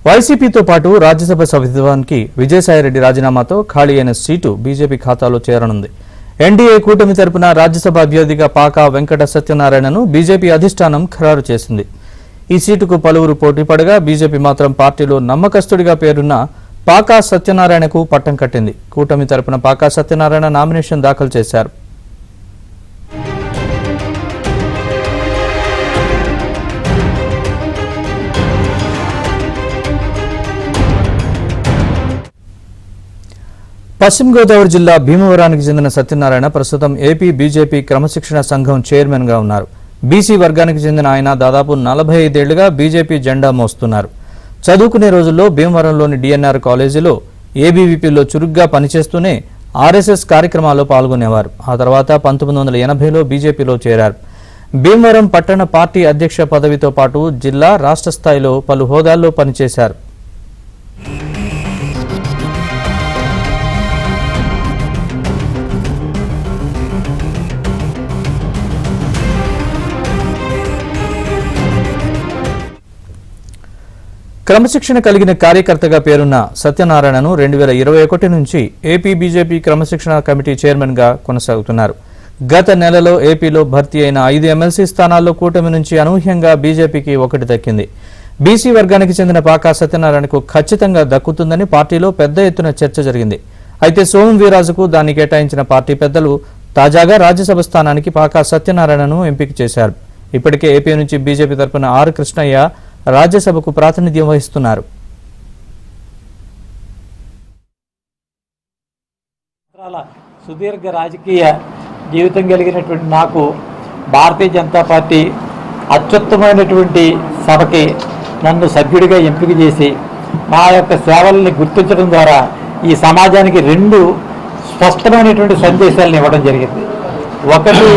వైసీపీతో పాటు రాజ్యసభ సభ్యత్వానికి విజయసాయిరెడ్డి రాజీనామాతో ఖాళీ అయిన సీటు బీజేపీ ఖాతాలో చేరనుంది. ఎన్డీఏ కూటమి తరపున రాజ్యసభ అభ్యర్థిగా పాకా వెంకట సత్యనారాయణను బీజేపీ అధిష్టానం ఖరారు చేసింది. ఈ సీటుకు పలువురు పోటీ పడగా బీజేపీ మాత్రం పార్టీలో నమ్మకస్తుడిగా పేరున్న పాకా సత్యనారాయణకు పట్టం కట్టింది. కూటమి తరపున పాకా సత్యనారాయణ నామినేషన్ దాఖలు చేశారు. పశ్చిమ గోదావరి జిల్లా భీమవరానికి చెందిన సత్యనారాయణ ప్రస్తుతం ఏపీ బీజేపీ క్రమశిక్షణ సంఘం చైర్మన్ గా ఉన్నారు. బీసీ వర్గానికి చెందిన ఆయన దాదాపు 45 ఏళ్లుగా బీజేపీ జెండా మోస్తున్నారు. చదువుకునే రోజుల్లో భీమవరంలోని డిఎన్ఆర్ కాలేజీలో ఏబీవీపీలో చురుగ్గా పనిచేస్తూనే ఆర్ఎస్ఎస్ కార్యక్రమాల్లో పాల్గొనేవారు. ఆ తర్వాత 1980లో బీజేపీలో చేరారు. భీమవరం పట్టణ పార్టీ అధ్యక్ష పదవితో పాటు జిల్లా, రాష్ట్ర స్థాయిలో పలు హోదాల్లో పనిచేశారు. క్రమశిక్షణ కలిగిన కార్యకర్తగా పేరున్న సత్యనారాయణను 2021 నుంచి ఏపీ బీజేపీ క్రమశిక్షణ కమిటీ చైర్మన్ గా కొనసాగుతున్నారు. గత నెలలో ఏపీలో భర్తీ అయిన 5 ఎమ్మెల్సీ స్థానాల్లో కూటమి నుంచి అనూహ్యంగా బీజేపీకి 1 దక్కింది. బీసీ వర్గానికి చెందిన పాకా సత్యనారాయణకు ఖచ్చితంగా దక్కుతుందని పార్టీలో పెద్ద ఎత్తున చర్చ జరిగింది. అయితే సోము వీర్రాజుకు దాన్ని కేటాయించిన పార్టీ పెద్దలు తాజాగా రాజ్యసభ స్థానానికి పాకా సత్యనారాయణను ఎంపిక చేశారు. ఇప్పటికే ఏపీ నుంచి బీజేపీ తరపున ఆర్ కృష్ణయ్య రాజ్యసభకు ప్రాతినిధ్యం వహిస్తున్నారు. సుదీర్ఘ రాజకీయ జీవితం కలిగినటువంటి నాకు భారతీయ జనతా పార్టీ అత్యుత్తమైనటువంటి సభకి నన్ను సభ్యుడిగా ఎంపిక చేసి నా యొక్క సేవల్ని గుర్తించడం ద్వారా ఈ సమాజానికి 2 స్పష్టమైనటువంటి సందేశాలను ఇవ్వడం జరిగింది. ఒకటి,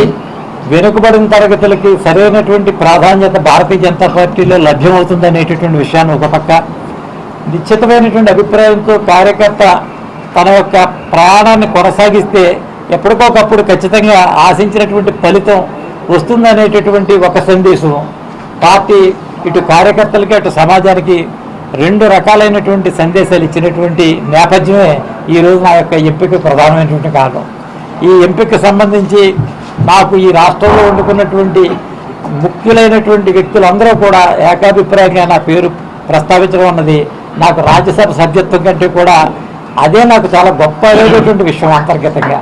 వెనుకబడిన తరగతులకి సరైనటువంటి ప్రాధాన్యత భారతీయ జనతా పార్టీలో లభ్యమవుతుందనేటటువంటి విషయాన్ని ఒక పక్క, నిశ్చితమైనటువంటి అభిప్రాయంతో కార్యకర్త తన యొక్క ప్రాణాన్ని కొనసాగిస్తే ఎప్పటికొకప్పుడు ఖచ్చితంగా ఆశించినటువంటి ఫలితం వస్తుందనేటటువంటి ఒక సందేశం పార్టీ ఇటు కార్యకర్తలకి అటు సమాజానికి 2 రకాలైనటువంటి సందేశాలు ఇచ్చినటువంటి నేపథ్యమే ఈరోజు నా యొక్క ఎంపిక ప్రధానమైనటువంటి కారణం. ఈ ఎంపికకు సంబంధించి నాకు ఈ రాష్ట్రంలో వండుకున్నటువంటి ముఖ్యులైనటువంటి వ్యక్తులందరూ కూడా ఏకాభిప్రాయంగా నా పేరు ప్రస్తావించడం అన్నది నాకు రాజ్యసభ సభ్యత్వం కంటే కూడా అదే నాకు చాలా గొప్ప విషయం అంతర్గతంగా.